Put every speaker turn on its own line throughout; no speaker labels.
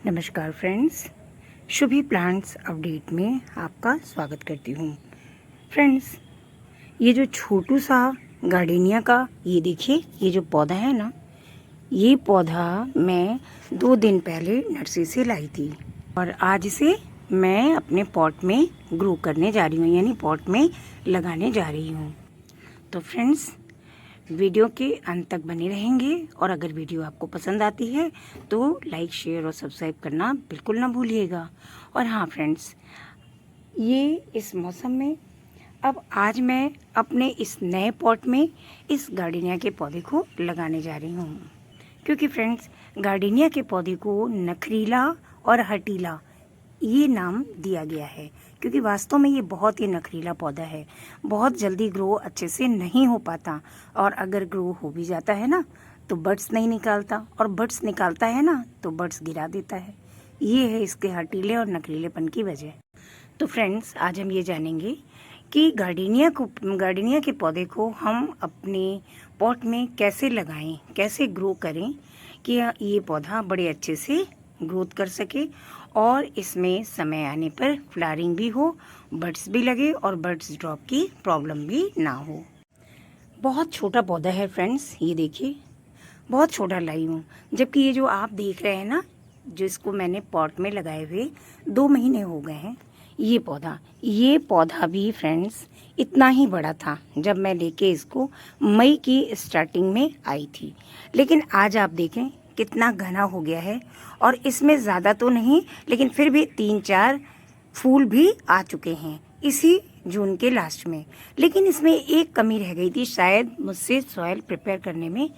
नमस्कार friends, Shubhi plants update में आपका स्वागत करती हूँ। फ्रेंड्स, ये जो छोटू सा गार्डेनिया का ये देखिए, ये जो पौधा है ना, ये पौधा मैं 2 दिन पहले नर्सरी से लाई थी और आज इसे मैं अपने पॉट में ग्रो करने जा रही हूँ, यानी पॉट में लगाने जा रही हूँ। तो फ्रेंड्स, वीडियो के अंत तक बने रहेंगे और अगर वीडियो आपको पसंद आती है तो लाइक, शेयर और सब्सक्राइब करना बिल्कुल ना भूलिएगा। और हाँ फ्रेंड्स, ये इस मौसम में अब आज मैं अपने इस नए पॉट में इस गार्डनिया के पौधे को लगाने जा रही हूँ, क्योंकि फ्रेंड्स गार्डनिया के पौधे को नखरीला और हटीला ये नाम दिया गया है, क्योंकि वास्तव में ये बहुत ही नखरीला पौधा है। बहुत जल्दी ग्रो अच्छे से नहीं हो पाता और अगर ग्रो हो भी जाता है ना तो बड्स नहीं निकालता, और बड्स निकालता है ना तो बड्स गिरा देता है। ये है इसके हटीले और नखरीलेपन की वजह। तो फ्रेंड्स, आज हम ये जानेंगे कि गार्डनिया के पौधे को हम अपने पॉट में कैसे लगाएं, कैसे ग्रो करें कि ये पौधा बड़े अच्छे से ग्रोथ कर सके और इसमें समय आने पर फ्लावरिंग भी हो, बड्स भी लगे और बड्स ड्रॉप की प्रॉब्लम भी ना हो। बहुत छोटा पौधा है फ्रेंड्स, ये देखिए बहुत छोटा लाई हूँ, जबकि ये जो आप देख रहे हैं ना, जिसको मैंने पॉट में लगाए हुए 2 महीने हो गए हैं, ये पौधा भी फ्रेंड्स इतना ही बड़ा था जब मैं लेके इसको मई की स्टार्टिंग में आई थी। लेकिन आज आप देखें कितना घना हो गया है और इसमें ज़्यादा तो नहीं, लेकिन फिर भी 3-4 फूल भी आ चुके हैं इसी जून के लास्ट में। लेकिन इसमें एक कमी रह गई थी शायद मुझसे सॉइल प्रिपेयर करने में,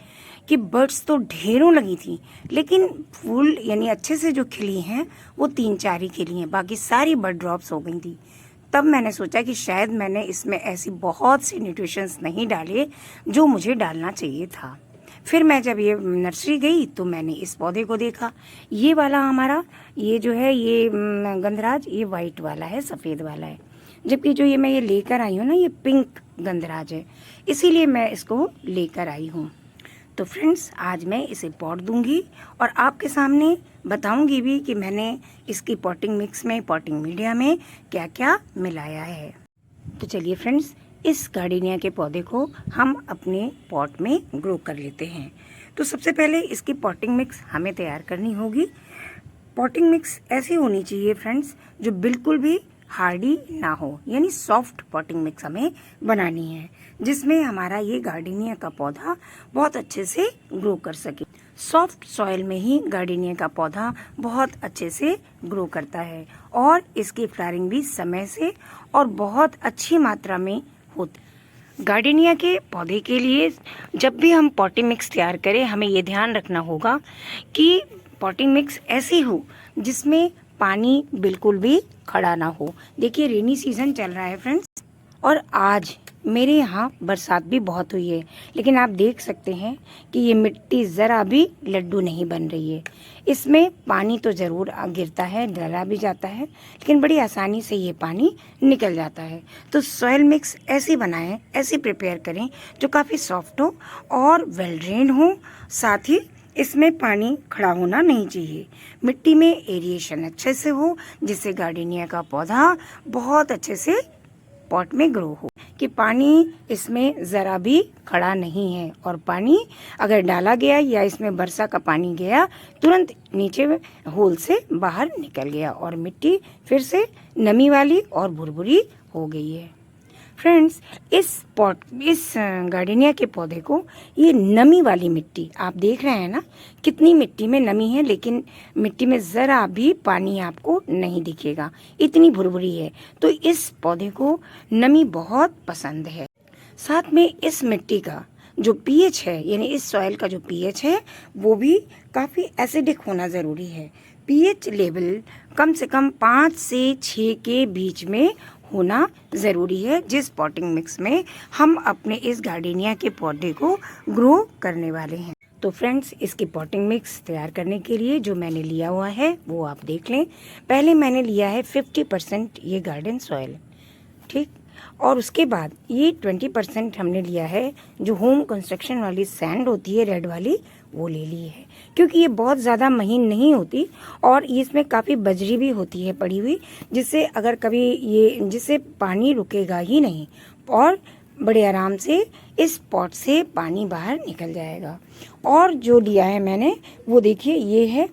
कि बर्ड्स तो ढेरों लगी थी, लेकिन फूल यानी अच्छे से जो खिली हैं वो 3-4 ही खिली हैं, बाकी सारी बर्ड ड्रॉप्स हो गई थी। तब मैंने सोचा कि शायद मैंने इसमें ऐसी बहुत सी न्यूट्रिशंस नहीं डाले जो मुझे डालना चाहिए था। फिर मैं जब ये नर्सरी गई तो मैंने इस पौधे को देखा। ये वाला हमारा ये जो है ये गंधराज, ये वाइट वाला है, सफ़ेद वाला है, जबकि जो ये मैं ये लेकर आई हूँ ना, ये पिंक गंधराज है, इसीलिए मैं इसको लेकर आई हूँ। तो फ्रेंड्स, आज मैं इसे पॉट दूंगी और आपके सामने बताऊंगी भी कि मैंने इसकी पॉटिंग मिक्स में, पॉटिंग मीडिया में क्या क्या मिलाया है। तो चलिए फ्रेंड्स, इस गार्डनिया के पौधे को हम अपने पॉट में ग्रो कर लेते हैं। तो सबसे पहले इसकी पॉटिंग मिक्स हमें तैयार करनी होगी। पॉटिंग मिक्स ऐसी होनी चाहिए फ्रेंड्स जो बिल्कुल भी हार्डी ना हो, यानी सॉफ्ट पॉटिंग मिक्स हमें बनानी है, जिसमें हमारा ये गार्डनिया का पौधा बहुत अच्छे से ग्रो कर सके। सॉफ्ट सॉइल में ही गार्डनिया का पौधा बहुत अच्छे से ग्रो करता है और इसकी फ्लावरिंग भी समय से और बहुत अच्छी मात्रा में होती। गार्डनिया के पौधे के लिए जब भी हम पॉटिंग मिक्स तैयार करें, हमें ये ध्यान रखना होगा कि पॉटिंग मिक्स ऐसी हो जिसमें पानी बिल्कुल भी खड़ा ना हो। देखिए रेनी सीजन चल रहा है फ्रेंड्स, और आज मेरे यहाँ बरसात भी बहुत हुई है, लेकिन आप देख सकते हैं कि ये मिट्टी ज़रा भी लड्डू नहीं बन रही है। इसमें पानी तो ज़रूर गिरता है, डला भी जाता है, लेकिन बड़ी आसानी से ये पानी निकल जाता है। तो सॉइल मिक्स ऐसी बनाएं, ऐसी प्रिपेयर करें जो काफ़ी सॉफ्ट हो और वेल ड्रेन हो, साथ ही इसमें पानी खड़ा होना नहीं चाहिए। मिट्टी में एरिएशन अच्छे से हो, जिससे गार्डनिया का पौधा बहुत अच्छे से पॉट में ग्रो हो, कि पानी इसमें ज़रा भी खड़ा नहीं है और पानी अगर डाला गया या इसमें वर्षा का पानी गया तुरंत नीचे होल से बाहर निकल गया और मिट्टी फिर से नमी वाली और भुरभुरी हो गई है। फ्रेंड्स, इस गार्डनिया के पौधे को ये नमी वाली मिट्टी, आप देख रहे हैं ना कितनी मिट्टी में नमी है, लेकिन मिट्टी में ज़रा भी पानी आपको नहीं दिखेगा, इतनी भुरभुरी है। तो इस पौधे को नमी बहुत पसंद है। साथ में इस मिट्टी का जो पीएच है, यानी इस सॉइल का जो पीएच है वो भी काफ़ी एसिडिक होना ज़रूरी है। पीएच लेवल कम से कम 5 से 6 के बीच में होना ज़रूरी है, जिस पॉटिंग मिक्स में हम अपने इस गार्डनिया के पौधे को ग्रो करने वाले हैं। तो फ्रेंड्स, इसकी पॉटिंग मिक्स तैयार करने के लिए जो मैंने लिया हुआ है वो आप देख लें। पहले मैंने लिया है 50% ये गार्डन सॉइल, ठीक, और उसके बाद ये 20% हमने लिया है जो होम कंस्ट्रक्शन वाली सैंड होती है, रेड वाली, वो ले ली है, क्योंकि ये बहुत ज़्यादा महीन नहीं होती और इसमें काफ़ी बजरी भी होती है पड़ी हुई, जिससे अगर कभी जिससे पानी रुकेगा ही नहीं और बड़े आराम से इस पॉट से पानी बाहर निकल जाएगा। और जो लिया है मैंने वो देखिए, ये है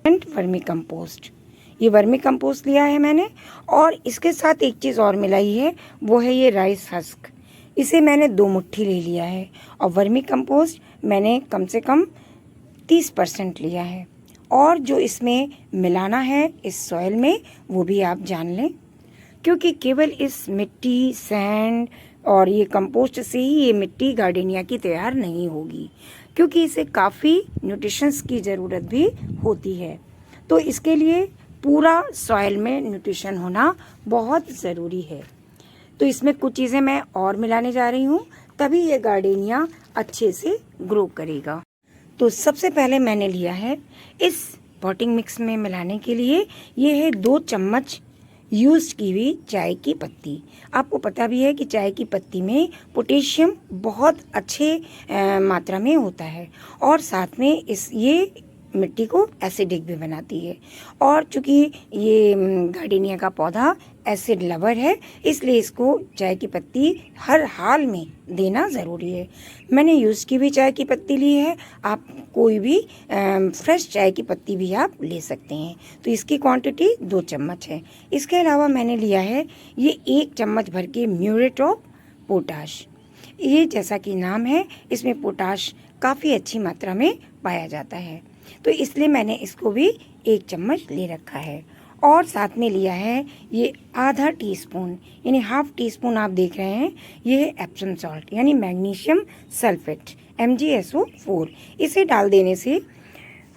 वर्मी कंपोस्ट। ये वर्मी कंपोस्ट लिया है मैंने और इसके साथ एक चीज़ और मिलाई है, वो है ये राइस हस्क। इसे मैंने 2 मुट्ठी ले लिया है और वर्मी कंपोस्ट मैंने कम से कम 30% लिया है। और जो इसमें मिलाना है इस सॉइल में वो भी आप जान लें, क्योंकि केवल इस मिट्टी, सैंड और ये कंपोस्ट से ही ये मिट्टी गार्डनिया की तैयार नहीं होगी, क्योंकि इसे काफ़ी न्यूट्रिशंस की ज़रूरत भी होती है। तो इसके लिए पूरा सॉइल में न्यूट्रिशन होना बहुत ज़रूरी है। तो इसमें कुछ चीज़ें मैं और मिलाने जा रही हूँ, तभी ये गार्डनिया अच्छे से ग्रो करेगा। तो सबसे पहले मैंने लिया है इस पॉटिंग मिक्स में मिलाने के लिए, ये है 2 चम्मच यूज की हुई चाय की पत्ती। आपको पता भी है कि चाय की पत्ती में पोटेशियम बहुत अच्छे मात्रा में होता है और साथ में ये मिट्टी को एसिडिक भी बनाती है। और चूँकि ये गार्डनिया का पौधा एसिड लवर है, इसलिए इसको चाय की पत्ती हर हाल में देना ज़रूरी है। मैंने यूज़ की भी चाय की पत्ती ली है, आप कोई भी फ्रेश चाय की पत्ती भी आप ले सकते हैं। तो इसकी क्वांटिटी 2 चम्मच है। इसके अलावा मैंने लिया है ये 1 चम्मच भर के म्यूरेट ऑफ पोटाश। ये जैसा कि नाम है, इसमें पोटाश काफ़ी अच्छी मात्रा में पाया जाता है, तो इसलिए मैंने इसको भी 1 चम्मच ले रखा है। और साथ में लिया है ये आधा टीस्पून यानी हाफ टीस्पून आप देख रहे हैं, ये है एप्सम सॉल्ट यानी मैग्नीशियम सल्फेट MgSO4। इसे डाल देने से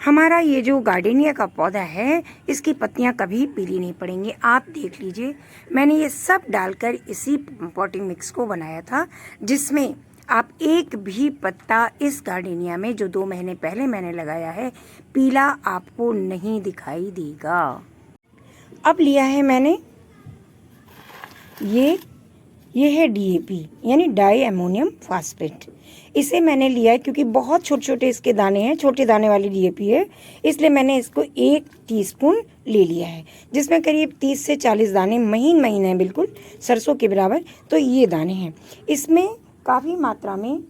हमारा ये जो गार्डनिया का पौधा है, इसकी पत्तियां कभी पीली नहीं पड़ेंगी। आप देख लीजिए, मैंने ये सब डालकर इसी पॉटिंग मिक्स को बनाया था, जिसमें आप एक भी पत्ता इस गार्डनिया में जो 2 महीने पहले मैंने लगाया है पीला आपको नहीं दिखाई देगा। अब लिया है मैंने ये है DAP यानी डाई अमोनियम फास्फेट। इसे मैंने लिया है क्योंकि बहुत छोटे छोटे इसके दाने हैं, छोटे दाने वाली DAP है, इसलिए मैंने इसको 1 टीस्पून ले लिया है, जिसमें करीब 30 से 40 दाने महीन महीन हैं, बिल्कुल सरसों के बराबर। तो ये दाने हैं, इसमें काफ़ी मात्रा में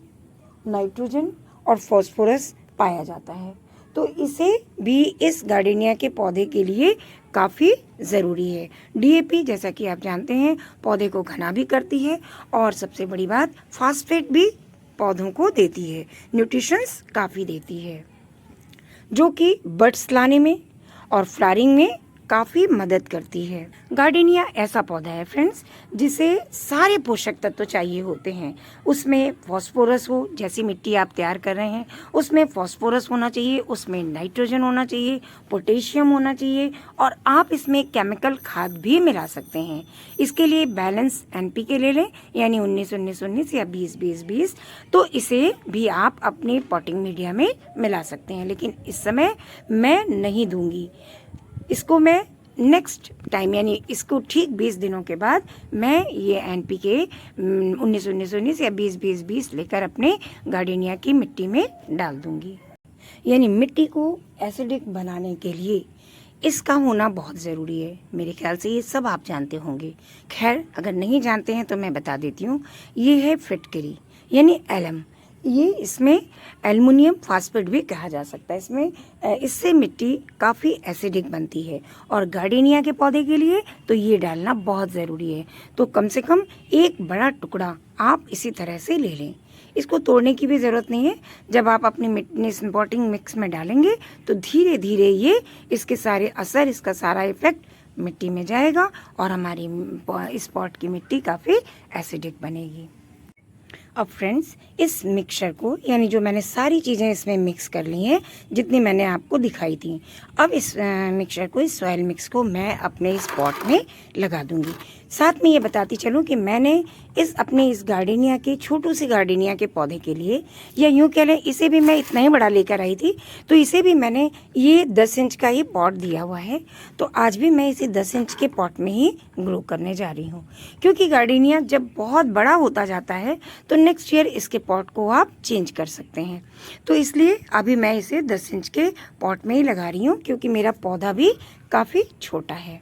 नाइट्रोजन और फॉस्फोरस पाया जाता है, तो इसे भी इस गार्डनिया के पौधे के लिए काफ़ी ज़रूरी है। DAP जैसा कि आप जानते हैं पौधे को घना भी करती है और सबसे बड़ी बात फास्फेट भी पौधों को देती है, न्यूट्रिशंस काफ़ी देती है, जो कि बड्स लाने में और फ्लावरिंग में काफ़ी मदद करती है। गार्डनिया ऐसा पौधा है फ्रेंड्स, जिसे सारे पोषक तत्व चाहिए होते हैं। उसमें फॉस्फोरस हो, जैसी मिट्टी आप तैयार कर रहे हैं उसमें फॉस्फोरस होना चाहिए, उसमें नाइट्रोजन होना चाहिए, पोटेशियम होना चाहिए, और आप इसमें केमिकल खाद भी मिला सकते हैं। इसके लिए बैलेंस NPK ले लें, यानी 19-19-19 या 20-20-20। तो इसे भी आप अपने पॉटिंग मीडिया में मिला सकते हैं, लेकिन इस समय मैं नहीं दूंगी इसको। मैं नेक्स्ट टाइम यानी इसको ठीक 20 दिनों के बाद मैं ये NPK 19-19-19 या 20-20-20 लेकर अपने गार्डनिया की मिट्टी में डाल दूंगी। यानी मिट्टी को एसिडिक बनाने के लिए इसका होना बहुत ज़रूरी है। मेरे ख्याल से ये सब आप जानते होंगे, खैर अगर नहीं जानते हैं तो मैं बता देती हूँ। ये है फिटकरी यानी एलम, ये इसमें एल्युमिनियम फास्फेट भी कहा जा सकता है। इससे मिट्टी काफ़ी एसिडिक बनती है और गार्डनिया के पौधे के लिए तो ये डालना बहुत ज़रूरी है। तो कम से कम 1 बड़ा टुकड़ा आप इसी तरह से ले लें, इसको तोड़ने की भी ज़रूरत नहीं है। जब आप अपनी मिट्टी पॉटिंग मिक्स में डालेंगे तो धीरे धीरे ये इसके सारे असर, इसका सारा इफेक्ट मिट्टी में जाएगा और हमारी इस पॉट की मिट्टी काफ़ी एसिडिक बनेगी। अब फ्रेंड्स, इस मिक्सचर को यानी जो मैंने सारी चीज़ें इसमें मिक्स कर ली हैं जितनी मैंने आपको दिखाई थी, अब इस मिक्सचर को, इस सॉइल मिक्स को मैं अपने इस पॉट में लगा दूंगी। साथ में ये बताती चलूँ कि मैंने इस गार्डनिया के छोटू सी गार्डनिया के पौधे के लिए, या यूँ कह लें इसे भी मैं इतना ही बड़ा लेकर आई थी, तो इसे भी मैंने ये 10 इंच का ही पॉट दिया हुआ है। तो आज भी मैं इसे 10 इंच के पॉट में ही ग्रो करने जा रही हूँ, क्योंकि गार्डनिया जब बहुत बड़ा होता जाता है तो नेक्स्ट ईयर इसके पॉट को आप चेंज कर सकते हैं। तो इसलिए अभी मैं इसे 10 इंच के पॉट में ही लगा रही हूँ, क्योंकि मेरा पौधा भी काफ़ी छोटा है।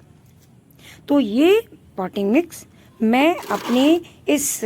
तो ये पॉटिंग मिक्स मैं अपने इस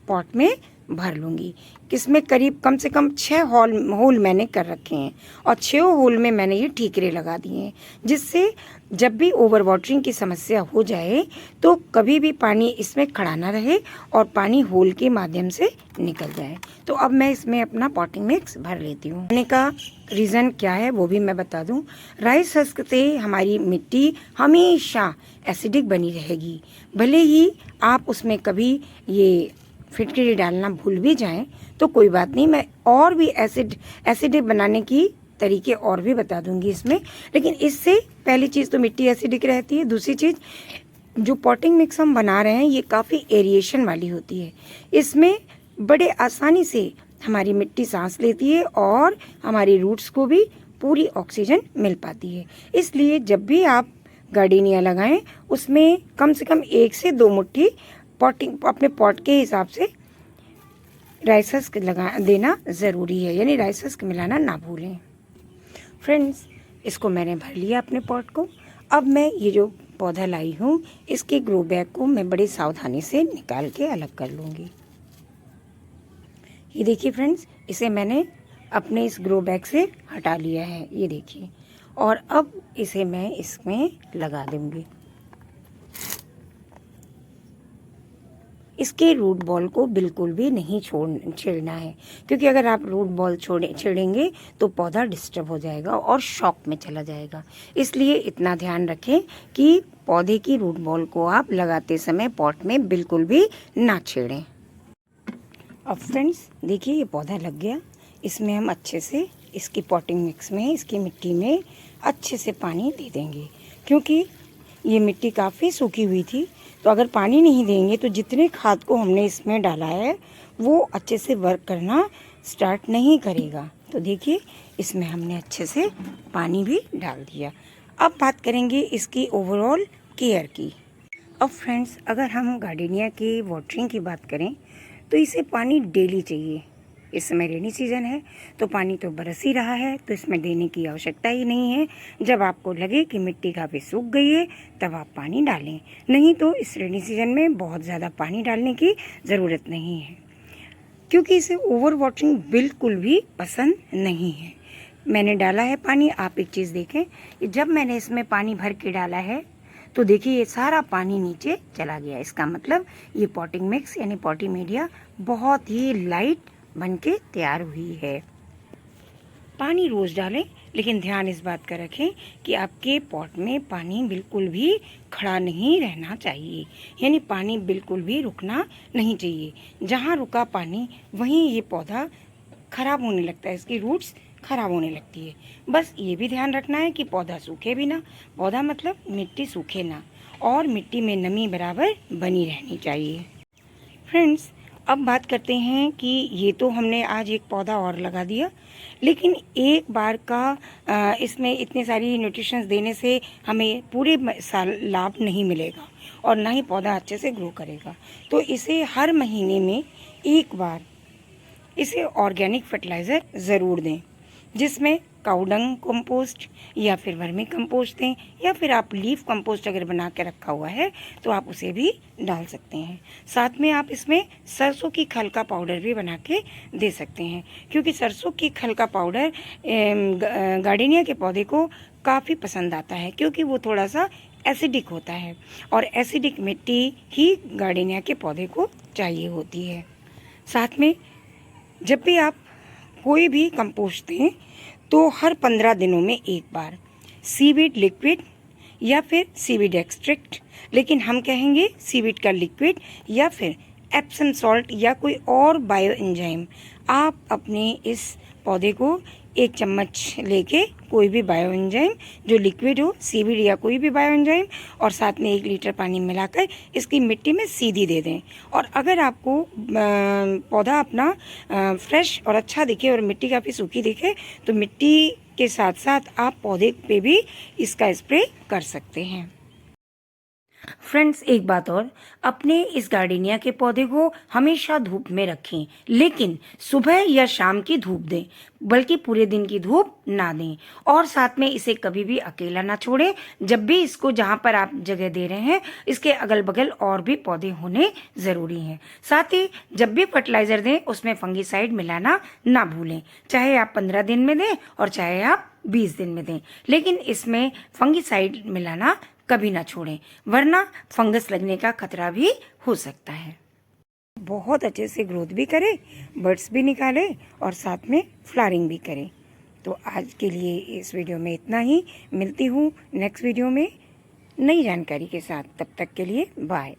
पॉट में भर लूँगी। किसमें करीब कम से कम 6 होल मैंने कर रखे हैं, और 6 होल में मैंने ये ठीकरे लगा दिए हैं, जिससे जब भी ओवर वाटरिंग की समस्या हो जाए तो कभी भी पानी इसमें खड़ा ना रहे और पानी होल के माध्यम से निकल जाए। तो अब मैं इसमें अपना पॉटिंग मिक्स भर लेती हूँ। भरने का रीज़न क्या है वो भी मैं बता दूँ। राइस हस्क से हमारी मिट्टी हमेशा एसिडिक बनी रहेगी। भले ही आप उसमें कभी ये फिटकरी डालना भूल भी जाएं तो कोई बात नहीं, मैं और भी एसिडिक बनाने की तरीके और भी बता दूंगी इसमें। लेकिन इससे पहली चीज़ तो मिट्टी एसिडिक रहती है। दूसरी चीज़, जो पॉटिंग मिक्स हम बना रहे हैं ये काफ़ी एरिएशन वाली होती है। इसमें बड़े आसानी से हमारी मिट्टी सांस लेती है और हमारी रूट्स को भी पूरी ऑक्सीजन मिल पाती है। इसलिए जब भी आप गार्डेनिया लगाएं उसमें कम से कम 1 से 2 मुट्ठी पॉटिंग अपने पॉट के हिसाब से राइस हस्क लगा देना ज़रूरी है, यानी राइस हस्क मिलाना ना भूलें। फ्रेंड्स, इसको मैंने भर लिया अपने पॉट को। अब मैं ये जो पौधा लाई हूँ इसके ग्रो बैग को मैं बड़ी सावधानी से निकाल के अलग कर लूँगी। ये देखिए फ्रेंड्स, इसे मैंने अपने इस ग्रो बैग से हटा लिया है, ये देखिए। और अब इसे मैं इसमें लगा दूँगी। इसके रूट बॉल को बिल्कुल भी नहीं छेड़ना है, क्योंकि अगर आप रूट बॉल छेड़ेंगे तो पौधा डिस्टर्ब हो जाएगा और शॉक में चला जाएगा। इसलिए इतना ध्यान रखें कि पौधे की रूट बॉल को आप लगाते समय पॉट में बिल्कुल भी ना छेड़ें। अब फ्रेंड्स देखिए, ये पौधा लग गया। इसमें हम अच्छे से इसकी पॉटिंग मिक्स में, इसकी मिट्टी में अच्छे से पानी दे देंगे, क्योंकि ये मिट्टी काफ़ी सूखी हुई थी। तो अगर पानी नहीं देंगे तो जितने खाद को हमने इसमें डाला है वो अच्छे से वर्क करना स्टार्ट नहीं करेगा। तो देखिए, इसमें हमने अच्छे से पानी भी डाल दिया। अब बात करेंगे इसकी ओवरऑल केयर की। अब फ्रेंड्स, अगर हम गार्डेनिया की वाटरिंग की बात करें तो इसे पानी डेली चाहिए। इस समय रेनी सीजन है तो पानी तो बरस ही रहा है, तो इसमें देने की आवश्यकता ही नहीं है। जब आपको लगे कि मिट्टी काफ़ी सूख गई है तब आप पानी डालें, नहीं तो इस रेनी सीजन में बहुत ज़्यादा पानी डालने की ज़रूरत नहीं है, क्योंकि इसे ओवर वाटरिंग बिल्कुल भी पसंद नहीं है। मैंने डाला है पानी, आप एक चीज़ देखें, जब मैंने इसमें पानी भर के डाला है तो देखिए ये सारा पानी नीचे चला गया। इसका मतलब ये पॉटिंग मिक्स यानी पॉटी मीडिया बहुत ही लाइट बन के तैयार हुई है। पानी रोज़ डालें, लेकिन ध्यान इस बात का रखें कि आपके पॉट में पानी बिल्कुल भी खड़ा नहीं रहना चाहिए, यानी पानी बिल्कुल भी रुकना नहीं चाहिए। जहाँ रुका पानी वहीं ये पौधा खराब होने लगता है, इसकी रूट्स खराब होने लगती है। बस ये भी ध्यान रखना है कि पौधा सूखे भी ना, पौधा मतलब मिट्टी सूखे ना, और मिट्टी में नमी बराबर बनी रहनी चाहिए। फ्रेंड्स, अब बात करते हैं कि ये तो हमने आज एक पौधा और लगा दिया, लेकिन एक बार का इसमें इतनी सारी न्यूट्रिशंस देने से हमें पूरे साल लाभ नहीं मिलेगा और ना ही पौधा अच्छे से ग्रो करेगा। तो इसे हर महीने में एक बार इसे ऑर्गेनिक फर्टिलाइज़र ज़रूर दें, जिसमें काउडंग कंपोस्ट या फिर वर्मी कंपोस्ट दें, या फिर आप लीफ कंपोस्ट अगर बना के रखा हुआ है तो आप उसे भी डाल सकते हैं। साथ में आप इसमें सरसों की खल का पाउडर भी बना के दे सकते हैं, क्योंकि सरसों की खल का पाउडर गार्डेनिया के पौधे को काफ़ी पसंद आता है, क्योंकि वो थोड़ा सा एसिडिक होता है और एसिडिक मिट्टी ही गार्डेनिया के पौधे को चाहिए होती है। साथ में जब भी आप कोई भी कंपोस्ट दें तो हर 15 दिनों में एक बार सीवीड लिक्विड या फिर सीवीड एक्सट्रैक्ट, लेकिन हम कहेंगे सीवीड का लिक्विड या फिर एप्सम सॉल्ट या कोई और बायो एंजाइम, आप अपने इस पौधे को 1 चम्मच लेके कोई भी बायो एंजाइम जो लिक्विड हो, सीवीड या कोई भी बायो एंजाइम, और साथ में 1 लीटर पानी मिलाकर इसकी मिट्टी में सीधी दे दें। और अगर आपको पौधा अपना फ्रेश और अच्छा दिखे और मिट्टी काफ़ी सूखी दिखे तो मिट्टी के साथ साथ आप पौधे पे भी इसका स्प्रे कर सकते हैं। फ्रेंड्स, एक बात और, अपने इस गार्डेनिया के पौधे को हमेशा धूप में रखें, लेकिन सुबह या शाम की धूप दें, बल्कि पूरे दिन की धूप ना दें। और साथ में इसे कभी भी अकेला ना छोड़ें। जब भी इसको जहाँ पर आप जगह दे रहे हैं, इसके अगल बगल और भी पौधे होने ज़रूरी हैं। साथ ही जब भी फर्टिलाइज़र दें, उसमें फंगीसाइड मिलाना ना भूलें, चाहे आप 15 दिन में दें और चाहे आप 20 दिन में दें, लेकिन इसमें फंगीसाइड मिलाना कभी ना छोड़ें, वरना फंगस लगने का खतरा भी हो सकता है। बहुत अच्छे से ग्रोथ भी करे, बर्ड्स भी निकाले और साथ में फ्लावरिंग भी करे। तो आज के लिए इस वीडियो में इतना ही। मिलती हूँ नेक्स्ट वीडियो में नई जानकारी के साथ। तब तक के लिए बाय।